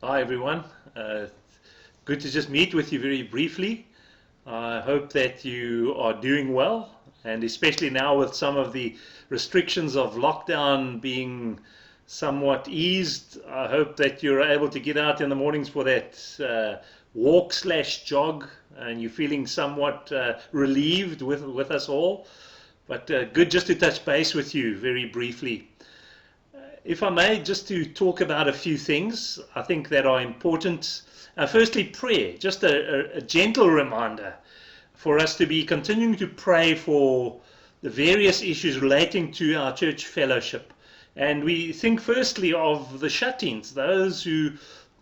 Hi everyone. Good to just meet with you very briefly. I hope that you are doing well, and especially now with some of the restrictions of lockdown being somewhat eased, I hope that you're able to get out in the mornings for that walk slash jog, and you're feeling somewhat relieved with us all. But good just to touch base with you very briefly. If I may, just to talk about a few things I think that are important. Firstly, prayer, just a gentle reminder for us to be continuing to pray for the various issues relating to our church fellowship. And we think firstly of the shut-ins, those who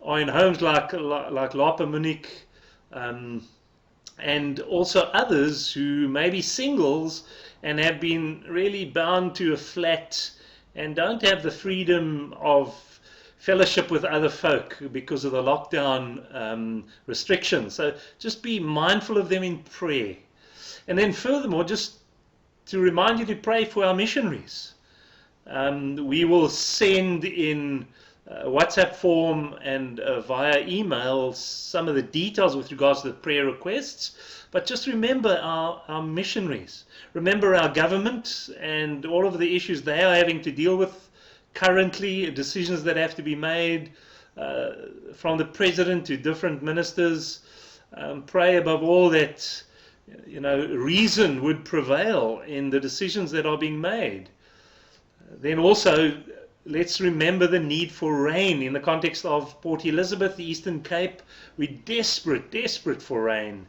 are in homes like Lapa Munich, and also others who may be singles and have been really bound to a flat and don't have the freedom of fellowship with other folk because of the lockdown restrictions. So just be mindful of them in prayer. And then furthermore, just to remind you to pray for our missionaries. We will send in WhatsApp form and via email some of the details with regards to the prayer requests. But just remember our missionaries. Remember our government and all of the issues they are having to deal with currently, decisions that have to be made from the president to different ministers. Pray above all that reason would prevail in the decisions that are being made. Then also, let's remember the need for rain in the context of Port Elizabeth, the Eastern Cape. We're desperate for rain.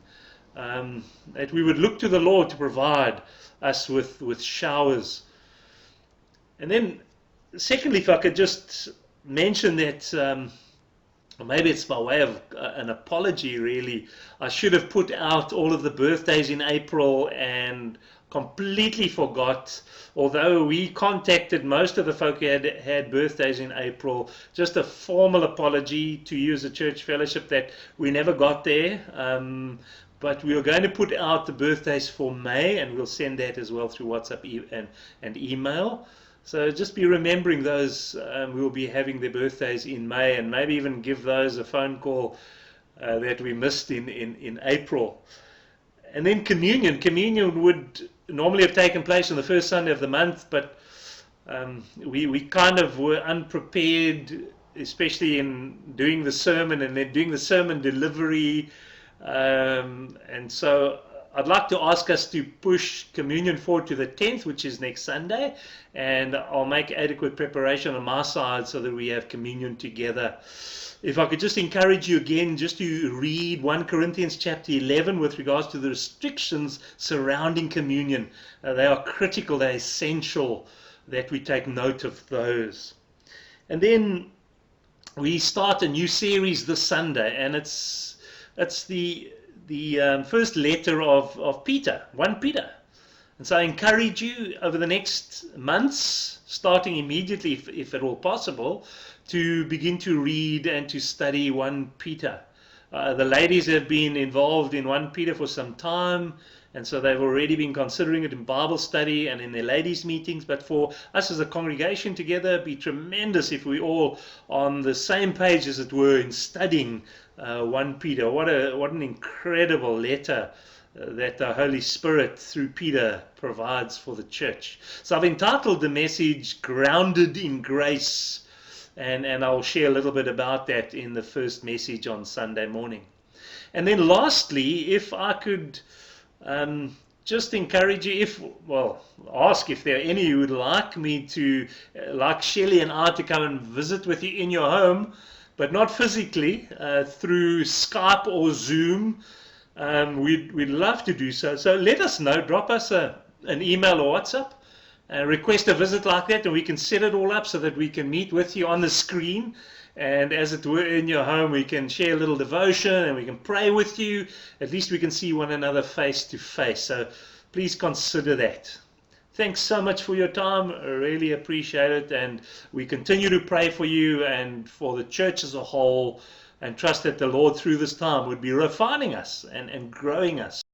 That we would look to the Lord to provide us with showers. And then, secondly, if I could just mention that, or maybe it's by way of an apology really, I should have put out all of the birthdays in April and completely forgot, although we contacted most of the folk who had birthdays in April. Just a formal apology to you as a church fellowship that we never got there. But we are going to put out the birthdays for May, and we'll send that as well through WhatsApp and email. So just be remembering those who will be having their birthdays in May, and maybe even give those a phone call that we missed in April. And then communion. Communion would normally have taken place on the first Sunday of the month, but we kind of were unprepared, especially in doing the sermon and then doing the sermon delivery. And so I'd like to ask us to push communion forward to the 10th, which is next Sunday, and I'll make adequate preparation on my side so that we have communion together. If I could just encourage you again just to read 1 Corinthians chapter 11 with regards to the restrictions surrounding communion. They are critical, they're essential that we take note of those. And then we start a new series this Sunday, and it's the first letter of Peter, 1 Peter. And so I encourage you over the next months, starting immediately if at all possible, to begin to read and to study 1 Peter. The ladies have been involved in 1 Peter for some time, and so they've already been considering it in Bible study and in their ladies' meetings. But for us as a congregation together, it'd be tremendous if we all on the same page, as it were, in studying 1 Peter. What an incredible letter that the Holy Spirit through Peter provides for the church. So I've entitled the message "Grounded in Grace," and I'll share a little bit about that in the first message on Sunday morning. And then lastly, if I could just encourage you, ask if there are any who would like me to, like Shelley and I, to come and visit with you in your home, but not physically, through Skype or Zoom. We'd love to do so. So let us know, drop us an email or WhatsApp, request a visit like that, and we can set it all up so that we can meet with you on the screen. And as it were, in your home, we can share a little devotion and we can pray with you. At least we can see one another face to face. So please consider that. Thanks so much for your time. I really appreciate it. And we continue to pray for you and for the church as a whole, and trust that the Lord through this time would be refining us and growing us.